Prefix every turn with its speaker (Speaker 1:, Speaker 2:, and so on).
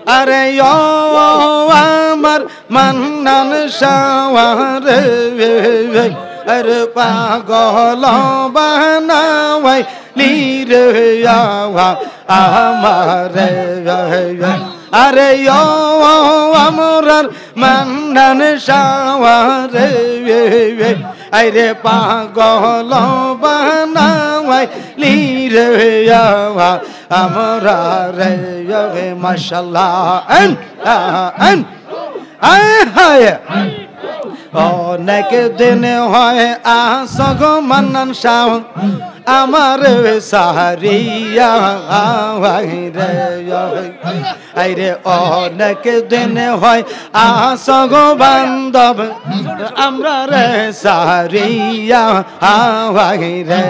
Speaker 1: আরে ও আমার মান্নান শাওয়ারে আরে পাগল বানাওয়াই নীরে আমারে আরে ও আমরার মান্নান শাওয়ারে আরে পাগল বানাওয়াই নীরে আমরা রে মাশাআল্লাহ অনেক দিন হয় আসগ মান্নান শাহ আমার সাহারিয়া রে অনেক দিন হয় আসগ বান্ধব আমরা রে সাহারিয়া রে